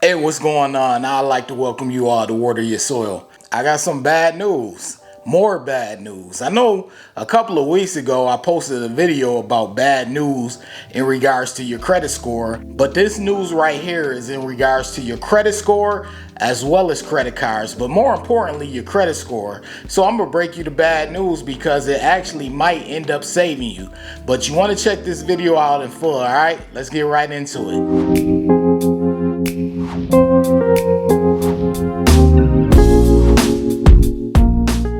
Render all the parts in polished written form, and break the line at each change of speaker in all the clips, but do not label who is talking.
Hey, what's going on? I'd like to welcome you all to Water Your Soil. I got some bad news. More bad news. I know a couple of weeks ago I posted a video about bad news in regards to your credit score, but this news right here is in regards to your credit score as well as credit cards, but more importantly, your credit score. So I'm gonna break you the bad news because it actually might end up saving you. But you wanna check this video out in full, all right? Let's get right into it.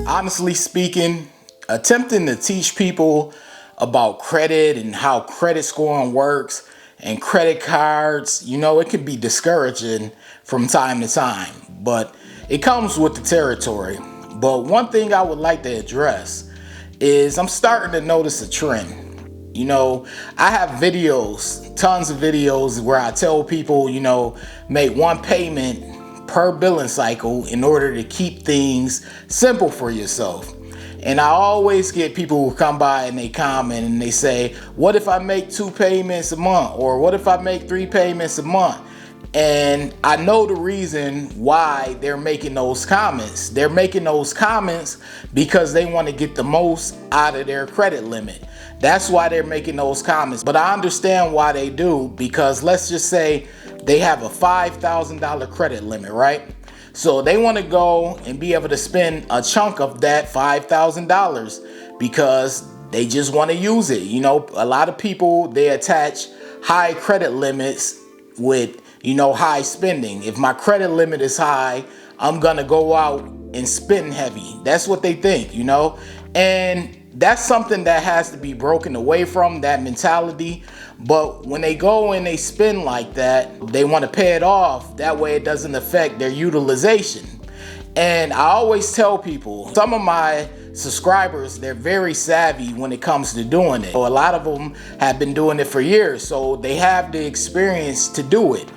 Honestly speaking, attempting to teach people about credit and how credit scoring works and credit cards, it can be discouraging from time to time, but it comes with the territory. But one thing I would like to address is I'm starting to notice a trend. I have videos, tons of videos where I tell people, make one payment per billing cycle in order to keep things simple for yourself. And I always get people who come by and they comment and they say, what if I make 2 payments a month? Or what if I make 3 payments a month? And I know the reason why they're making those comments. They're making those comments because they want to get the most out of their credit limit. That's why they're making those comments. But I understand why they do, because let's just say they have a $5,000 credit limit, right? So they want to go and be able to spend a chunk of that $5,000 because they just want to use it. A lot of people, they attach high credit limits with, high spending. If my credit limit is high, I'm going to go out and spend heavy. That's what they think, and that's something that has to be broken away from, that mentality. But when they go and they spend like that, they want to pay it off. That way it doesn't affect their utilization. And I always tell people, some of my subscribers, they're very savvy when it comes to doing it. So a lot of them have been doing it for years, so they have the experience to do it.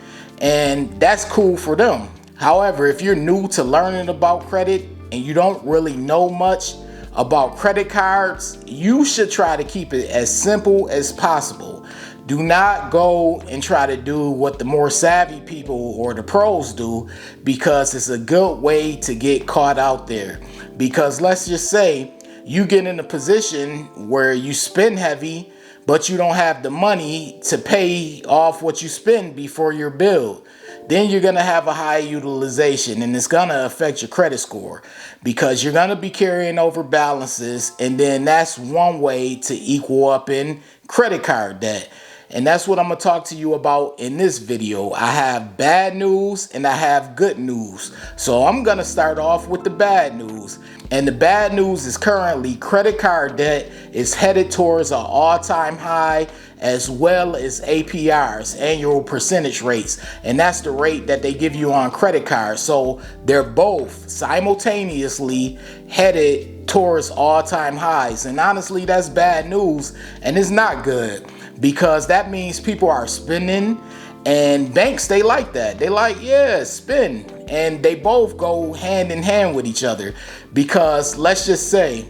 And that's cool for them. However, if you're new to learning about credit and you don't really know much about credit cards, you should try to keep it as simple as possible. Do not go and try to do what the more savvy people or the pros do, because it's a good way to get caught out there. Because let's just say you get in a position where you spend heavy, but you don't have the money to pay off what you spend before your bill. Then you're going to have a high utilization, and it's going to affect your credit score because you're going to be carrying over balances. And then that's one way to equal up in credit card debt. And that's what I'm going to talk to you about in this video. I have bad news and I have good news. So I'm going to start off with the bad news. And the bad news is currently credit card debt is headed towards an all-time high, as well as APRs, annual percentage rates. And that's the rate that they give you on credit cards. So they're both simultaneously headed towards all-time highs. And honestly, that's bad news, and it's not good, because that means people are spending, and banks, they like that. They like, yeah, spend. And they both go hand in hand with each other, because let's just say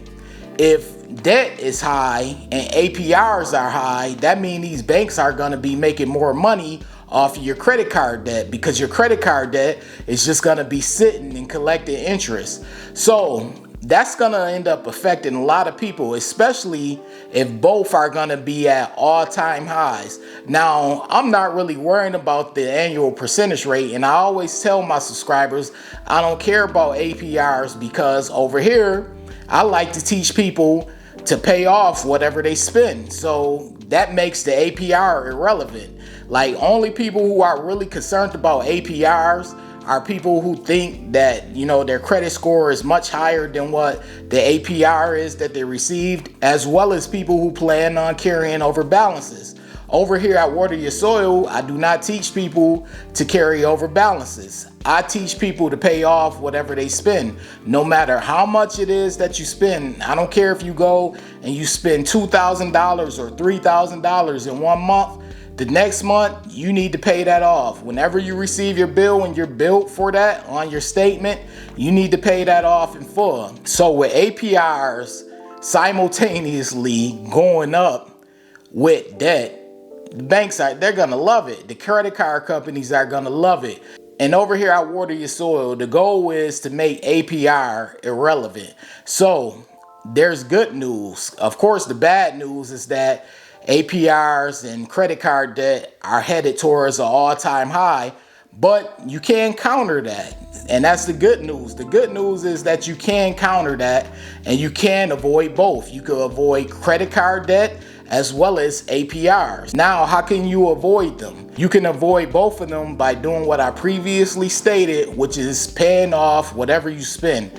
if debt is high and APRs are high, that means these banks are going to be making more money off of your credit card debt, because your credit card debt is just going to be sitting and collecting interest. So that's going to end up affecting a lot of people, especially if both are going to be at all-time highs. Now, I'm not really worrying about the annual percentage rate, and I always tell my subscribers I don't care about APRs, because over here I like to teach people to pay off whatever they spend. So that makes the APR irrelevant. Like, only people who are really concerned about APRs are people who think that, their credit score is much higher than what the APR is that they received, as well as people who plan on carrying over balances. Over here at Water Your Soil, I do not teach people to carry over balances. I teach people to pay off whatever they spend, no matter how much it is that you spend. I don't care if you go and you spend $2,000 or $3,000 in one month. The next month, you need to pay that off. Whenever you receive your bill and you're billed for that on your statement, you need to pay that off in full. So with APRs simultaneously going up with debt, the banks they're gonna love it. The credit card companies are gonna love it. And over here at Water Your Soil, the goal is to make APR irrelevant. So there's good news. Of course, the bad news is that APRs and credit card debt are headed towards an all-time high, but you can counter that. And that's the good news. The good news is that you can counter that and you can avoid both. You can avoid credit card debt as well as APRs. Now, how can you avoid them? You can avoid both of them by doing what I previously stated, which is paying off whatever you spend.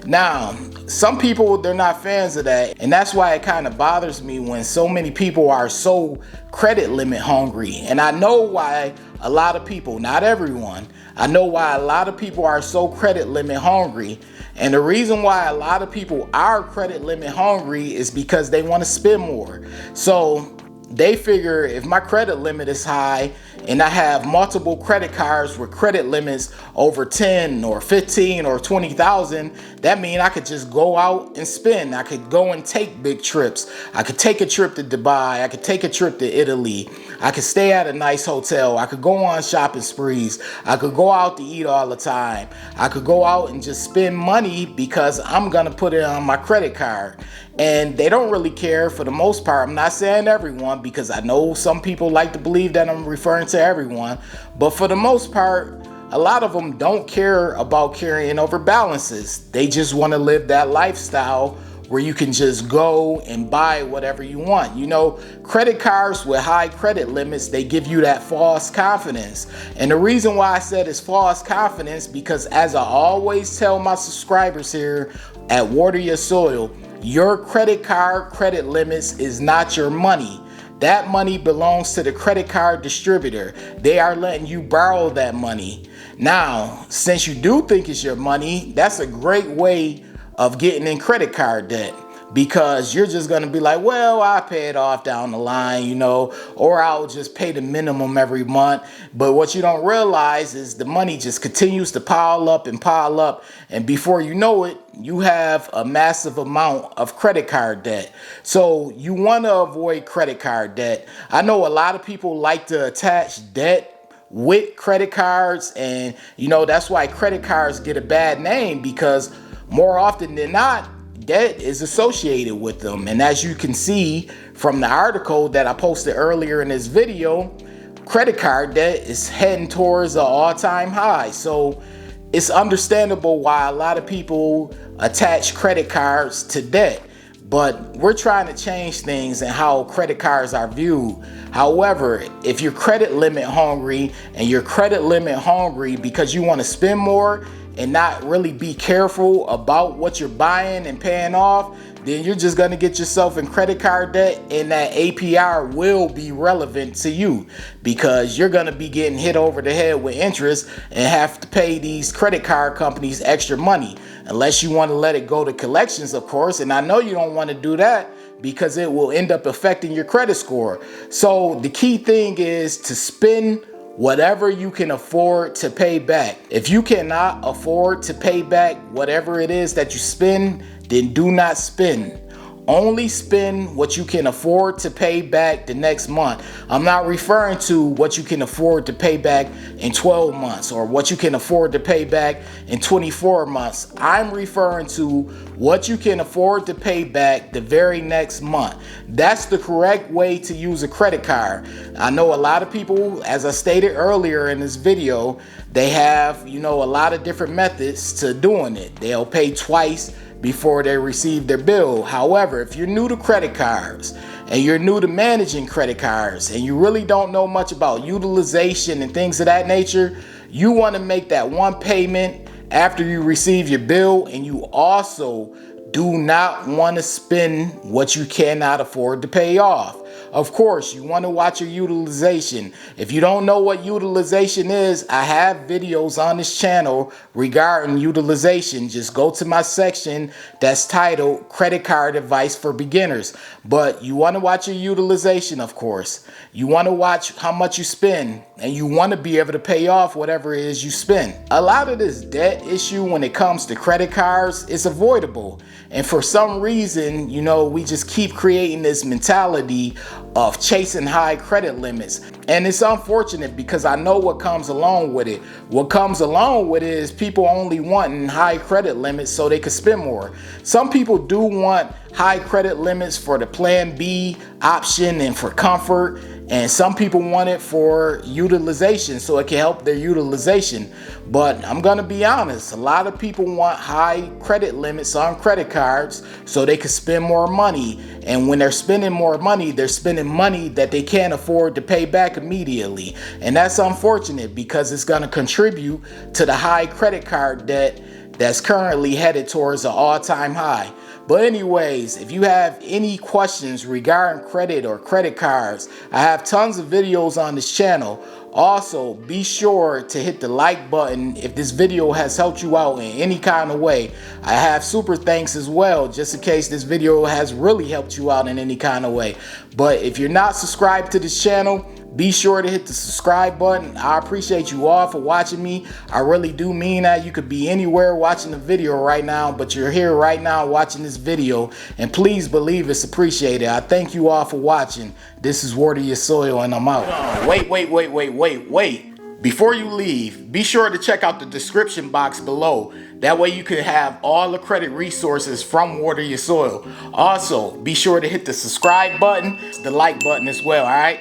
Now, some people, they're not fans of that, and that's why it kind of bothers me when so many people are so credit limit hungry. And I know why a lot of people, not everyone, I know why a lot of people are so credit limit hungry. And the reason why a lot of people are credit limit hungry is because they want to spend more. So they figure if my credit limit is high and I have multiple credit cards with credit limits over 10 or 15 or 20,000, that means I could just go out and spend. I could go and take big trips. I could take a trip to Dubai. I could take a trip to Italy. I could stay at a nice hotel. I could go on shopping sprees. I could go out to eat all the time. I could go out and just spend money because I'm going to put it on my credit card. And they don't really care for the most part. I'm not saying everyone, because I know some people like to believe that I'm referring to everyone. But for the most part, a lot of them don't care about carrying over balances. They just want to live that lifestyle where you can just go and buy whatever you want. You know, credit cards with high credit limits, they give you that false confidence. And the reason why I said it's false confidence, because as I always tell my subscribers here at Water Your Soil, your credit card credit limits is not your money. That money belongs to the credit card distributor. They are letting you borrow that money. Now, since you do think it's your money, that's a great way of getting in credit card debt, because you're just going to be like, well, I pay it off down the line, you know, or I'll just pay the minimum every month. But what you don't realize is the money just continues to pile up and pile up. And before you know it, you have a massive amount of credit card debt. So you want to avoid credit card debt. I know a lot of people like to attach debt with credit cards, and you know, that's why credit cards get a bad name, because more often than not, debt is associated with them. And as you can see from the article that I posted earlier in this video, credit card debt is heading towards an all-time high. So it's understandable why a lot of people attach credit cards to debt. But we're trying to change things and how credit cards are viewed. However, if you're credit limit hungry and you're credit limit hungry because you want to spend more and not really be careful about what you're buying and paying off, then you're just going to get yourself in credit card debt, and that APR will be relevant to you, because you're going to be getting hit over the head with interest and have to pay these credit card companies extra money, unless you want to let it go to collections, of course. And I know you don't want to do that, because it will end up affecting your credit score. So the key thing is to spend whatever you can afford to pay back. If you cannot afford to pay back whatever it is that you spend, then do not spend. Only spend what you can afford to pay back the next month. I'm not referring to what you can afford to pay back in 12 months or what you can afford to pay back in 24 months. I'm referring to what you can afford to pay back the very next month. That's the correct way to use a credit card. I know a lot of people, as I stated earlier in this video, they have, you know, a lot of different methods to doing it. They'll pay twice before they receive their bill. However, if you're new to credit cards and you're new to managing credit cards and you really don't know much about utilization and things of that nature, you want to make that one payment after you receive your bill, and you also do not want to spend what you cannot afford to pay off. Of course, you want to watch your utilization. If you don't know what utilization is, I have videos on this channel regarding utilization. Just go to my section that's titled Credit Card Advice for Beginners. But you want to watch your utilization, of course. You want to watch how much you spend, and you want to be able to pay off whatever it is you spend. A lot of this debt issue when it comes to credit cards is avoidable. And for some reason, you know, we just keep creating this mentality of chasing high credit limits. And it's unfortunate because I know what comes along with it. What comes along with it is people only wanting high credit limits so they can spend more. Some people do want high credit limits for the plan B option and for comfort. And some people want it for utilization so it can help their utilization. But I'm gonna be honest, a lot of people want high credit limits on credit cards so they can spend more money. And when they're spending more money, they're spending money that they can't afford to pay back immediately. And that's unfortunate because it's gonna contribute to the high credit card debt that's currently headed towards an all-time high. But anyways, if you have any questions regarding credit or credit cards, I have tons of videos on this channel. Also, be sure to hit the like button if this video has helped you out in any kind of way. I have super thanks as well, just in case this video has really helped you out in any kind of way. But if you're not subscribed to this channel, be sure to hit the subscribe button. I appreciate you all for watching me. I really do mean that. You could be anywhere watching the video right now, but you're here right now watching this video. And please believe it's appreciated. I thank you all for watching. This is Water Your Soil and I'm out. Wait. Before you leave, be sure to check out the description box below. That way you can have all the credit resources from Water Your Soil. Also, be sure to hit the subscribe button, the like button as well, all right?